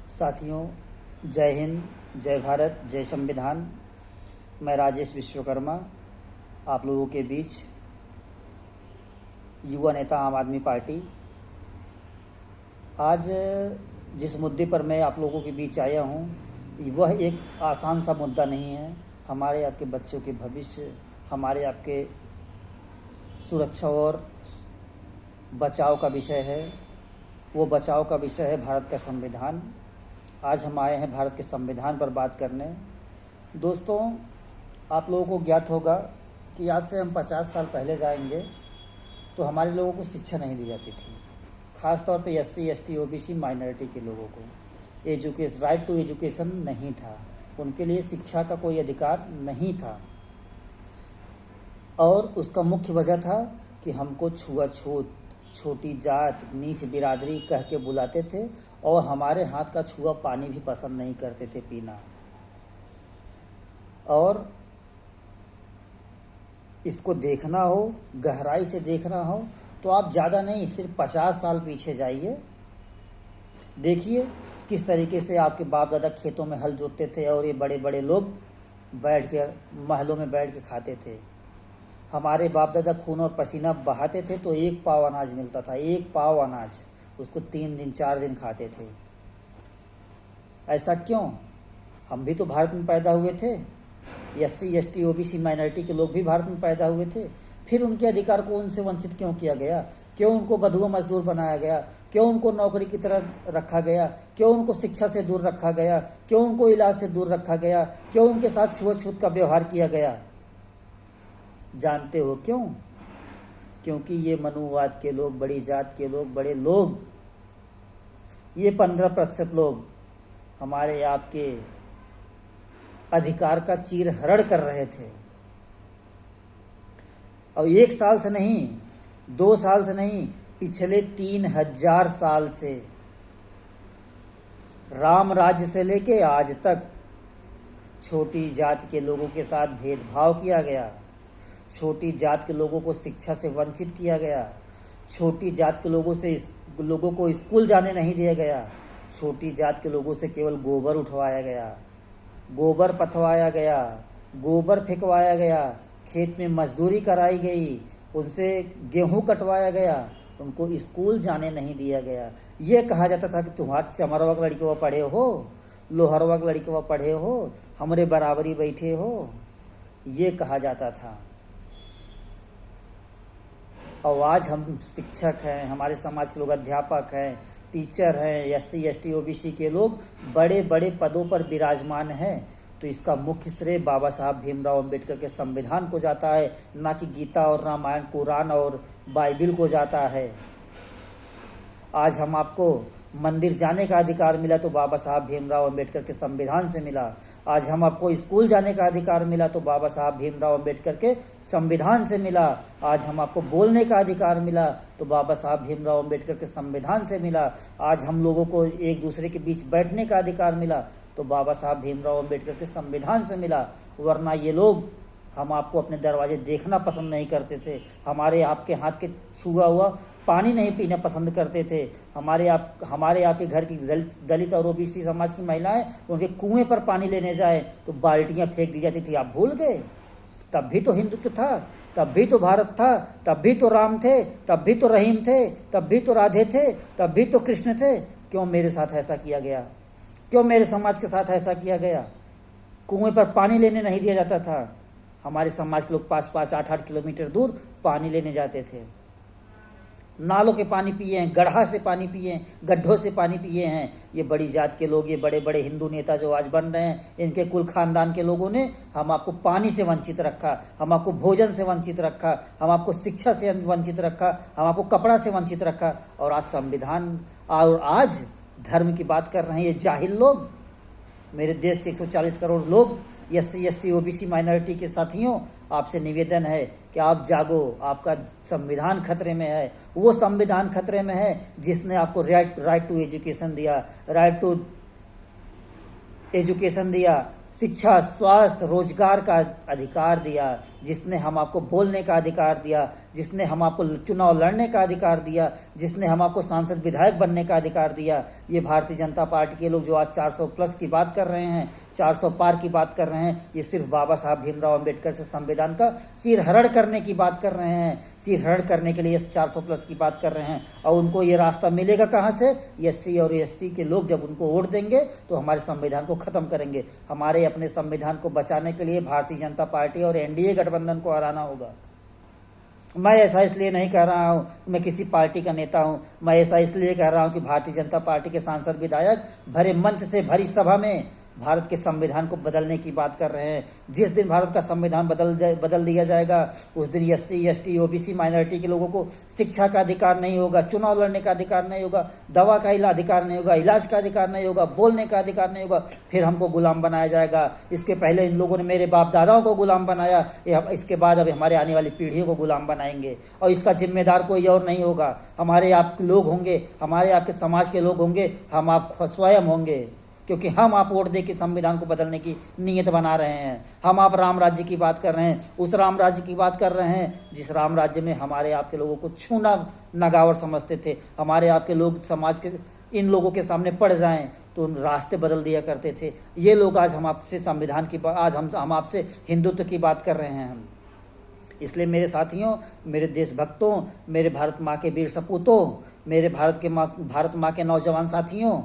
साथियों, जय हिंद, जय भारत, जय संविधान। मैं राजेश विश्वकर्मा आप लोगों के बीच युवा नेता आम आदमी पार्टी। आज जिस मुद्दे पर मैं आप लोगों के बीच आया हूँ वह एक आसान सा मुद्दा नहीं है। हमारे आपके बच्चों के भविष्य, हमारे आपके सुरक्षा और बचाव का विषय है। वो बचाव का विषय है भारत का संविधान। आज हम आए हैं भारत के संविधान पर बात करने। दोस्तों, आप लोगों को ज्ञात होगा कि आज से हम 50 साल पहले जाएंगे तो हमारे लोगों को शिक्षा नहीं दी जाती थी। ख़ास तौर पे SC, ST, OBC माइनॉरिटी के लोगों को राइट टू एजुकेशन नहीं था। उनके लिए शिक्षा का कोई अधिकार नहीं था और उसका मुख्य वजह था कि हमको छुआछूत, छोटी जात, नीच बिरादरी कह के बुलाते थे और हमारे हाथ का छुआ पानी भी पसंद नहीं करते थे पीना। और इसको देखना हो, गहराई से देखना हो तो आप ज़्यादा नहीं, सिर्फ 50 साल पीछे जाइए। देखिए किस तरीके से आपके बाप दादा खेतों में हल जोतते थे और ये बड़े बड़े लोग बैठ के महलों में बैठ के खाते थे। हमारे बाप दादा खून और पसीना बहाते थे तो 1 पाव अनाज मिलता था, 1 पाव अनाज, उसको 3 दिन 4 दिन खाते थे। ऐसा क्यों? हम भी तो भारत में पैदा हुए थे। SC, ST, OBC माइनॉरिटी के लोग भी भारत में पैदा हुए थे। फिर उनके अधिकार को उनसे वंचित क्यों किया गया? क्यों उनको बंधुआ मजदूर बनाया गया? क्यों उनको नौकरी की तरह रखा गया? क्यों उनको शिक्षा से दूर रखा गया? क्यों उनको इलाज से दूर रखा गया? क्यों उनके साथ छुआछूत का व्यवहार किया गया? जानते हो क्यों? क्योंकि ये मनुवाद के लोग, बड़ी जात के लोग, बड़े लोग, ये 15% लोग हमारे आपके अधिकार का चीरहरण कर रहे थे। और 1 साल से नहीं, 2 साल से नहीं, पिछले 3000 साल से, राम राज्य से लेके आज तक छोटी जात के लोगों के साथ भेदभाव किया गया। छोटी जात के लोगों को शिक्षा से वंचित किया गया। छोटी जात के लोगों को स्कूल जाने नहीं दिया गया। छोटी जात के लोगों से केवल गोबर उठवाया गया, गोबर पथवाया गया, गोबर फेंकवाया गया, खेत में मजदूरी कराई गई, उनसे गेहूं कटवाया गया, उनको स्कूल जाने नहीं दिया गया। ये कहा जाता था कि तुम्हारे चमरवा के लड़के वो पढ़े हो, लोहरवा के लड़के वो पढ़े हो, हमरे बराबरी बैठे हो, ये कहा जाता था। और आज हम शिक्षक हैं, हमारे समाज के लोग अध्यापक हैं, टीचर हैं, SC, ST, OBC के लोग बड़े बड़े पदों पर विराजमान हैं। तो इसका मुख्य श्रेय बाबा साहब भीमराव अंबेडकर के संविधान को जाता है, ना कि गीता और रामायण, कुरान और बाइबिल को जाता है। आज हम आपको मंदिर जाने का अधिकार मिला तो बाबा साहब भीमराव अंबेडकर के संविधान से मिला। आज हम आपको स्कूल जाने का अधिकार मिला तो बाबा साहब भीमराव अंबेडकर के संविधान से मिला। आज हम आपको बोलने का अधिकार मिला तो बाबा साहब भीमराव अंबेडकर के संविधान से मिला। आज हम लोगों को एक दूसरे के बीच बैठने का अधिकार मिला तो बाबा साहब भीमराव अंबेडकर के संविधान से मिला। वरना ये लोग हम आपको अपने दरवाजे देखना पसंद नहीं करते थे। हमारे आपके हाथ के छुआ हुआ पानी नहीं पीना पसंद करते थे। हमारे आपके घर की दलित और OBC समाज की महिलाएं उनके कुएं पर पानी लेने जाए तो बाल्टियां फेंक दी जाती थी। आप भूल गए? तब भी तो हिंदुत्व था, तब भी तो भारत था, तब भी तो राम थे, तब भी तो रहीम थे, तब भी तो राधे थे, तब भी तो कृष्ण थे। क्यों मेरे साथ ऐसा किया गया? क्यों मेरे समाज के साथ ऐसा किया गया? कुएं पर पानी लेने नहीं दिया जाता था। हमारे समाज के लोग 5-5, 8-8 किलोमीटर दूर पानी लेने जाते थे। नालों के पानी पिए हैं, गड्ढा से पानी पिए हैं, गड्ढों से पानी पिए हैं। ये बड़ी जात के लोग, ये बड़े बड़े हिंदू नेता जो आज बन रहे हैं, इनके कुल खानदान के लोगों ने हम आपको पानी से वंचित रखा, हम आपको भोजन से वंचित रखा, हम आपको शिक्षा से वंचित रखा, हम आपको कपड़ा से वंचित रखा। और आज संविधान और आज धर्म की बात कर रहे हैं ये जाहिल लोग। मेरे देश के 140 करोड़ लोग, SC, ST, OBC माइनॉरिटी के साथियों, आपसे निवेदन है कि आप जागो। आपका संविधान खतरे में है। वो संविधान खतरे में है जिसने आपको राइट टू एजुकेशन दिया, राइट टू एजुकेशन दिया, शिक्षा, स्वास्थ्य, रोजगार का अधिकार दिया, जिसने हम आपको बोलने का अधिकार दिया, जिसने हम आपको चुनाव लड़ने का अधिकार दिया, जिसने हम आपको सांसद विधायक बनने का अधिकार दिया, ये भारतीय जनता पार्टी के लोग जो आज 400 प्लस की बात कर रहे हैं, 400 पार की बात कर रहे हैं, ये सिर्फ बाबा साहब भीमराव अंबेडकर से संविधान का चीरहरण करने की बात कर रहे हैं। चीरहरण करने के लिए 400 प्लस की बात कर रहे हैं। और उनको ये रास्ता मिलेगा कहाँ से? एससी और एसटी के लोग जब उनको वोट देंगे तो हमारे संविधान को खत्म करेंगे। हमारे अपने संविधान को बचाने के लिए भारतीय जनता पार्टी और एनडीए गठबंधन को हराना होगा। मैं ऐसा इसलिए नहीं कह रहा हूँ मैं किसी पार्टी का नेता हूँ, मैं ऐसा इसलिए कह रहा हूँ कि भारतीय जनता पार्टी के सांसद विधायक भरे मंच से भरी सभा में भारत के संविधान को बदलने की बात कर रहे हैं। जिस दिन भारत का संविधान बदल दिया जाएगा उस दिन एससी एसटी ओबीसी माइनॉरिटी के लोगों को शिक्षा का अधिकार नहीं होगा, चुनाव लड़ने का अधिकार नहीं होगा, दवा का अधिकार नहीं होगा, इलाज का अधिकार नहीं होगा, बोलने का अधिकार नहीं होगा। फिर हमको गुलाम बनाया जाएगा। इसके पहले इन लोगों ने मेरे बाप दादाओं को गुलाम बनाया, इसके बाद अब हमारे आने वाली पीढ़ियों को गुलाम बनाएंगे और इसका जिम्मेदार कोई और नहीं होगा। हमारे आप लोग होंगे, हमारे आपके समाज के लोग होंगे, हम आप स्वयं होंगे, क्योंकि हम आप वोट दे के संविधान को बदलने की नीयत बना रहे हैं। हम आप राम राज्य की बात कर रहे हैं, उस राम राज्य की बात कर रहे हैं जिस राम राज्य में हमारे आपके लोगों को छूना नगावर समझते थे। हमारे आपके लोग समाज के इन लोगों के सामने पड़ जाएं तो उन रास्ते बदल दिया करते थे। ये लोग आज हम आपसे संविधान की आज हम आपसे हिंदुत्व की बात कर रहे हैं। इसलिए मेरे साथियों, मेरे देशभक्तों, मेरे भारत माँ के वीर सपूतों, मेरे भारत माँ के नौजवान साथियों,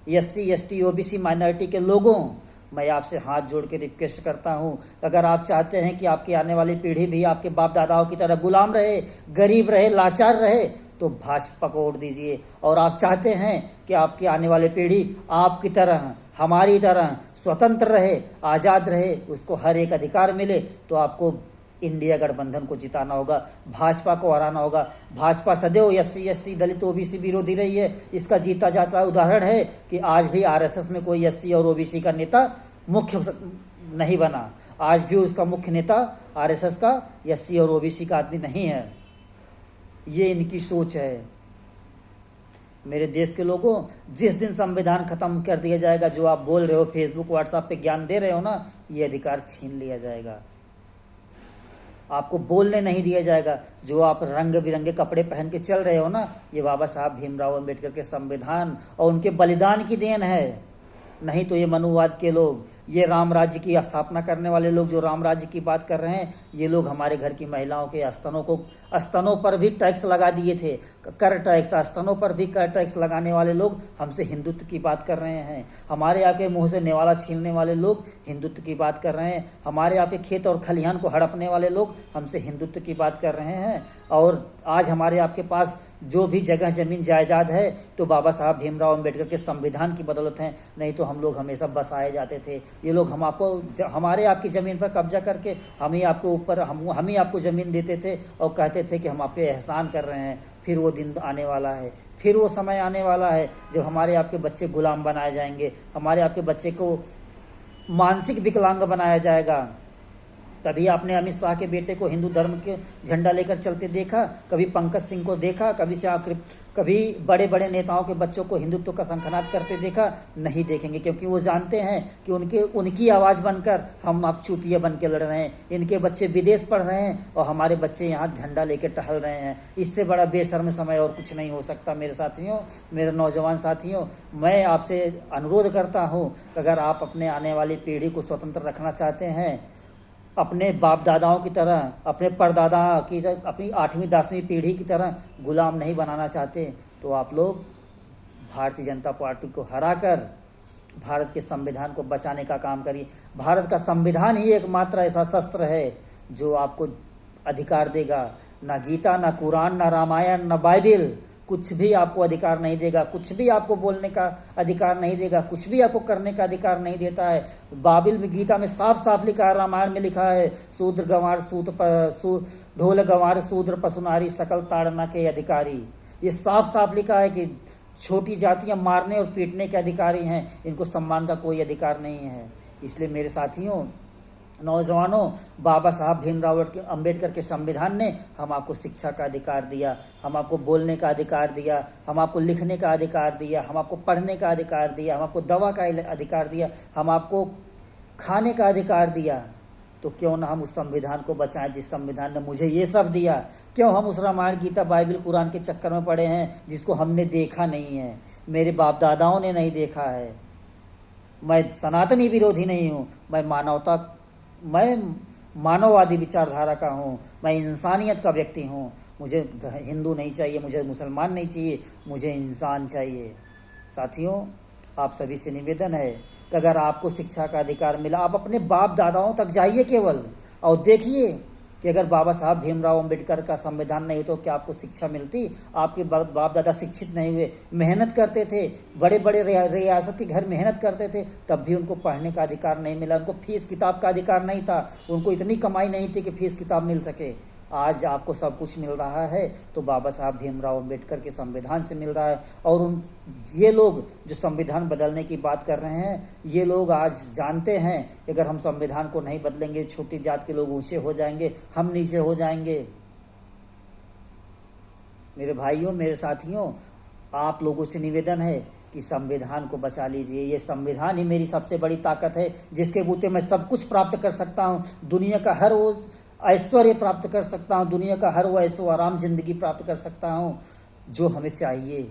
एससी एसटी ओबीसी माइनॉरिटी के लोगों, मैं आपसे हाथ जोड़ के रिक्वेस्ट करता हूं, अगर आप चाहते हैं कि आपकी आने वाली पीढ़ी भी आपके बाप दादाओं की तरह गुलाम रहे, गरीब रहे, लाचार रहे, तो भाजपा को वोट दीजिए। और आप चाहते हैं कि आपकी आने वाली पीढ़ी आपकी तरह, हमारी तरह स्वतंत्र रहे, आज़ाद रहे, उसको हर एक अधिकार मिले, तो आपको इंडिया गठबंधन को जिताना होगा, भाजपा को हराना होगा। भाजपा सदैव एससी एसटी दलित ओबीसी विरोधी रही है। इसका जीता जाता उदाहरण है कि आज भी आरएसएस में कोई एससी और ओबीसी का नेता मुख्य नहीं बना। आज भी उसका मुख्य नेता आरएसएस का एससी और ओबीसी का आदमी नहीं है। ये इनकी सोच है। मेरे देश के लोगों, जिस दिन संविधान खत्म कर दिया जाएगा, जो आप बोल रहे हो फेसबुक व्हाट्सएप पे ज्ञान दे रहे हो ना, ये अधिकार छीन लिया जाएगा। आपको बोलने नहीं दिया जाएगा। जो आप रंग बिरंगे कपड़े पहन के चल रहे हो ना, ये बाबा साहब भीमराव अंबेडकर के संविधान और उनके बलिदान की देन है। नहीं तो ये मनुवाद के लोग, ये राम राज्य की स्थापना करने वाले लोग जो राम राज्य की बात कर रहे हैं, ये लोग हमारे घर की महिलाओं के स्तनों पर भी टैक्स लगा दिए थे, कर टैक्स, स्तनों पर भी कर टैक्स लगाने वाले लोग हमसे हिंदुत्व की बात कर रहे हैं। हमारे यहाँ के मुंह से नेवाला छीनने वाले लोग हिंदुत्व की बात कर रहे हैं। हमारे यहाँ के खेत और खलिहान को हड़पने वाले लोग हमसे हिंदुत्व की बात कर रहे हैं। और आज हमारे आपके पास जो भी जगह जमीन जायदाद है तो बाबा साहब भीमराव अंबेडकर के संविधान की बदौलत है, नहीं तो हम लोग हमेशा बसाए जाते थे। ये लोग हमारे आपकी ज़मीन पर कब्जा करके हम ही आपको ज़मीन देते थे और कहते थे कि हम आप पे एहसान कर रहे हैं। फिर वो दिन आने वाला है, फिर वो समय आने वाला है जब हमारे आपके बच्चे गुलाम बनाए जाएंगे, हमारे आपके बच्चे को मानसिक विकलांग बनाया जाएगा। कभी आपने अमित शाह के बेटे को हिंदू धर्म के झंडा लेकर चलते देखा? कभी पंकज सिंह को देखा? कभी बड़े बड़े नेताओं के बच्चों को हिंदुत्व का शंखनाद करते देखा? नहीं देखेंगे, क्योंकि वो जानते हैं कि उनकी आवाज़ बनकर हम आप चूतिया बन के लड़ रहे हैं। इनके बच्चे विदेश पढ़ रहे हैं और हमारे बच्चे यहाँ झंडा लेकर टहल रहे हैं। इससे बड़ा बेशर्म समय और कुछ नहीं हो सकता। मेरे साथियों, मेरे नौजवान साथियों, मैं आपसे अनुरोध करता हूँ, अगर आप अपने आने वाली पीढ़ी को स्वतंत्र रखना चाहते हैं, अपने बाप दादाओं की तरह, अपने परदादा की तरह, अपनी 8वीं 10वीं पीढ़ी की तरह गुलाम नहीं बनाना चाहते, तो आप लोग भारतीय जनता पार्टी को हराकर भारत के संविधान को बचाने का काम करिए। भारत का संविधान ही एकमात्र ऐसा शस्त्र है जो आपको अधिकार देगा। ना गीता, ना कुरान, ना रामायण, ना बाइबिल कुछ भी आपको अधिकार नहीं देगा, कुछ भी आपको बोलने का अधिकार नहीं देगा, कुछ भी आपको करने का अधिकार नहीं देता है। बाइबिल में, गीता में साफ साफ लिखा है, रामायण में लिखा है, शूद्र गंवार ढोल गंवार शूद्र पशुनारी सकल ताड़ना के अधिकारी। ये साफ साफ लिखा है कि छोटी जातियां मारने और पीटने के अधिकारी हैं, इनको सम्मान का कोई अधिकार नहीं है। इसलिए मेरे साथियों, नौजवानों, बाबा साहब भीमराव अंबेडकर के संविधान ने हम आपको शिक्षा का अधिकार दिया, हम आपको बोलने का अधिकार दिया, हम आपको लिखने का अधिकार दिया, हम आपको पढ़ने का अधिकार दिया, हम आपको दवा का अधिकार दिया, हम आपको खाने का अधिकार दिया। तो क्यों ना हम उस संविधान को बचाएं जिस संविधान ने मुझे ये सब दिया। क्यों हम उस रामायण गीता बाइबल कुरान के चक्कर में पड़े हैं जिसको हमने देखा नहीं है, मेरे बाप दादाओं ने नहीं देखा है। मैं सनातनी विरोधी नहीं हूँ, मैं मानववादी विचारधारा का हूँ, मैं इंसानियत का व्यक्ति हूँ। मुझे हिंदू नहीं चाहिए, मुझे मुसलमान नहीं चाहिए, मुझे इंसान चाहिए। साथियों, आप सभी से निवेदन है कि अगर आपको शिक्षा का अधिकार मिला, आप अपने बाप दादाओं तक जाइए केवल और देखिए कि अगर बाबा साहब भीमराव अंबेडकर का संविधान नहीं तो क्या आपको शिक्षा मिलती। आपके बाप दादा शिक्षित नहीं हुए, मेहनत करते थे, बड़े बड़े रियासत के घर मेहनत करते थे, तब भी उनको पढ़ने का अधिकार नहीं मिला, उनको फीस किताब का अधिकार नहीं था, उनको इतनी कमाई नहीं थी कि फीस किताब मिल सके। आज आपको सब कुछ मिल रहा है तो बाबा साहब भीमराव अंबेडकर के संविधान से मिल रहा है। और ये लोग जो संविधान बदलने की बात कर रहे हैं, ये लोग आज जानते हैं कि अगर हम संविधान को नहीं बदलेंगे, छोटी जात के लोग ऊंचे हो जाएंगे, हम नीचे हो जाएंगे। मेरे भाइयों, मेरे साथियों, आप लोगों से निवेदन है कि संविधान को बचा लीजिए। ये संविधान ही मेरी सबसे बड़ी ताकत है, जिसके बूते मैं सब कुछ प्राप्त कर सकता हूँ। दुनिया का हर वो ऐश्वर्य प्राप्त कर सकता हूँ, दुनिया का हर वो ऐशो आराम जिंदगी प्राप्त कर सकता हूँ जो हमें चाहिए।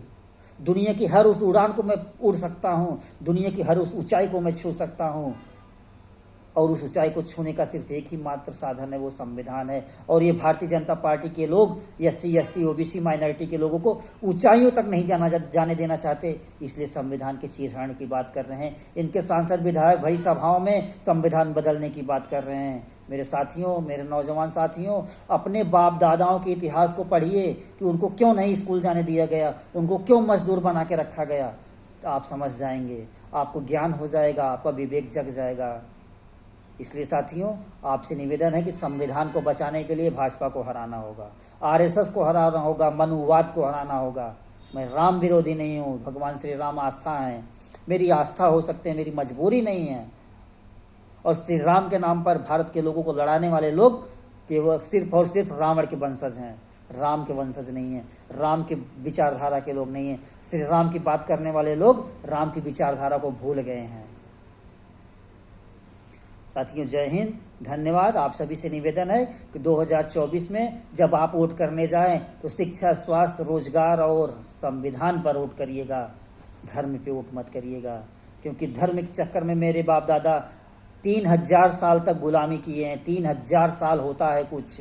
दुनिया की हर उस उड़ान को मैं उड़ सकता हूँ, दुनिया की हर उस ऊंचाई को मैं छू सकता हूँ। और उस ऊंचाई को छूने का सिर्फ एक ही मात्र साधन है, वो संविधान है। और ये भारतीय जनता पार्टी के लोग SC ST OBC माइनॉरिटी के लोगों को ऊंचाइयों तक नहीं जाने देना चाहते, इसलिए संविधान के चीरहरण की बात कर रहे हैं। इनके सांसद विधायक भरी सभाओं में संविधान बदलने की बात कर रहे हैं। मेरे साथियों, मेरे नौजवान साथियों, अपने बाप दादाओं के इतिहास को पढ़िए कि उनको क्यों नहीं स्कूल जाने दिया गया, उनको क्यों मजदूर बना के रखा गया। आप समझ जाएंगे, आपको ज्ञान हो जाएगा, आपका विवेक जग जाएगा। इसलिए साथियों, आपसे निवेदन है कि संविधान को बचाने के लिए भाजपा को हराना होगा, RSS को हराना होगा, मनुवाद को हराना होगा। मैं राम विरोधी नहीं हूँ, भगवान श्री राम आस्था है, मेरी आस्था हो सकते हैं, मेरी मजबूरी नहीं है। और श्री राम के नाम पर भारत के लोगों को लड़ाने वाले लोग केवल सिर्फ और सिर्फ रावण के वंशज हैं, राम के वंशज नहीं हैं, राम के विचारधारा के लोग नहीं हैं। श्री राम की बात करने वाले लोग राम की विचारधारा को भूल गए हैं। साथियों, जय हिंद, धन्यवाद। आप सभी से निवेदन है कि 2024 में जब आप वोट करने जाएं तो शिक्षा, स्वास्थ्य, रोजगार और संविधान पर वोट करिएगा, धर्म पे वोट मत करिएगा। क्योंकि धर्म के चक्कर में मेरे बाप दादा 3000 साल तक गुलामी किए हैं। 3000 साल होता है कुछ,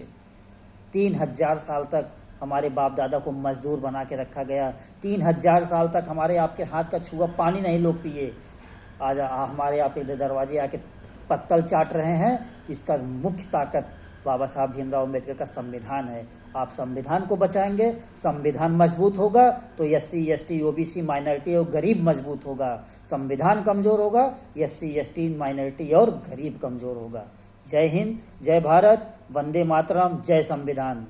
3000 साल तक हमारे बाप दादा को मजदूर बना के रखा गया। 3000 साल तक हमारे आपके हाथ का छुआ पानी नहीं लोग पिए। आज हमारे आपके दरवाजे आके पत्तल चाट रहे हैं। इसका मुख्य ताकत बाबा साहब भीमराव अंबेडकर का संविधान है। आप संविधान को बचाएंगे, संविधान मजबूत होगा तो SC ST OBC माइनॉरिटी और गरीब मजबूत होगा। संविधान कमजोर होगा, SC ST माइनॉरिटी और गरीब कमजोर होगा। जय हिंद, जय भारत, वंदे मातरम, जय संविधान।